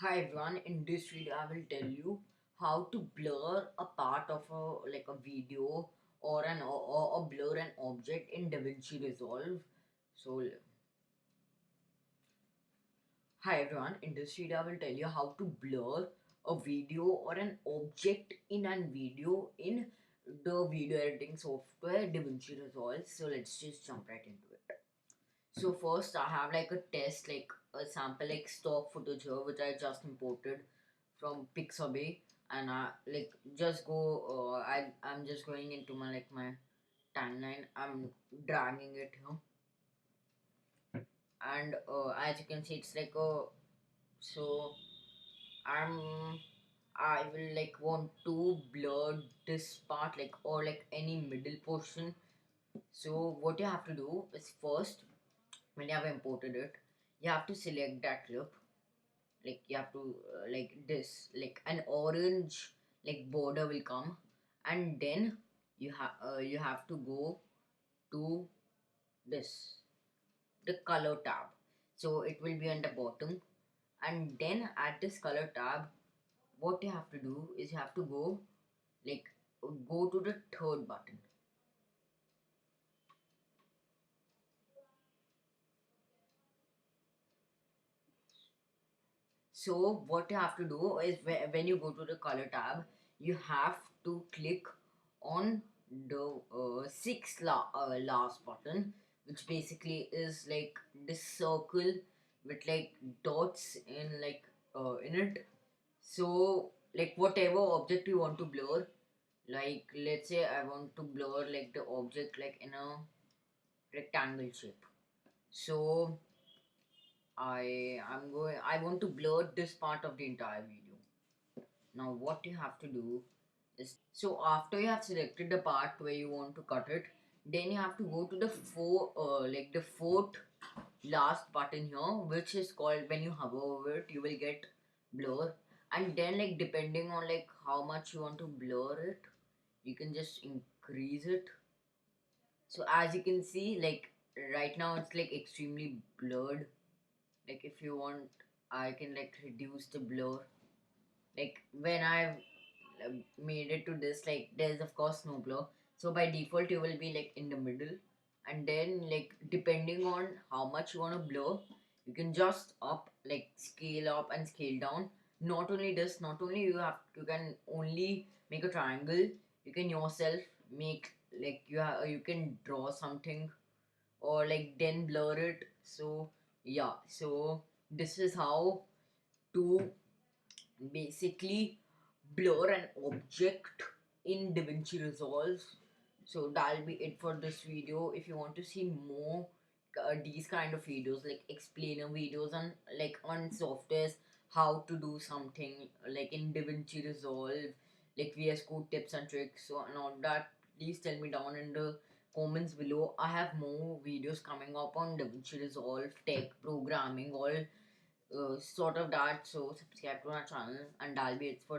Hi everyone, in this video I will tell you how to blur a part of a video or blur an object in DaVinci Resolve. So hi everyone, in this video I will tell you how to blur a video or an object in a video in the video editing software DaVinci Resolve. So let's just jump right into it. So first I have like a test, like a sample like stock footage here which I just imported from Pixabay, and I like just go I'm just going into my timeline. I'm dragging it here, and as you can see it's like a so I'm I will like want to blur this part like or like any middle portion. So what you have to do is first, when you have imported it, you have to select that clip. Like you have to like this, like an orange like border will come, and then you have to go to this, the color tab. So it will be on the bottom, and then at this color tab, what you have to do is you have to go like go to the third button. So what you have to do is when you go to the color tab, you have to click on the last button, which basically is like this circle with like dots in it. So like whatever object you want to blur, like let's say I want to blur like the object like in a rectangle shape. So I want to blur this part of the entire video. Now what you have to do is, so after you have selected the part where you want to cut it, then you have to go to the the fourth last button here, which is called, when you hover over it you will get blur, and then like depending on like how much you want to blur it, you can just increase it. So as you can see, like right now it's like extremely blurred. Like if you want, I can like reduce the blur. Like when I've made it to this, like there's of course no blur, so by default you will be like in the middle, and then like depending on how much you want to blur, you can just up like scale up and scale down. Not only this, not only you can only make a triangle, you can yourself make like you can draw something or like then blur it. So yeah, so this is how to basically blur an object in DaVinci Resolve. So that'll be it for this video. If you want to see more these kind of videos, like explainer videos on like on softwares, how to do something like in DaVinci Resolve, like VS Code tips and tricks, so and all that, please tell me down in the comments below. I have more videos coming up on DaVinci Resolve, tech, programming, all sort of that. So subscribe to our channel, and that'll be it for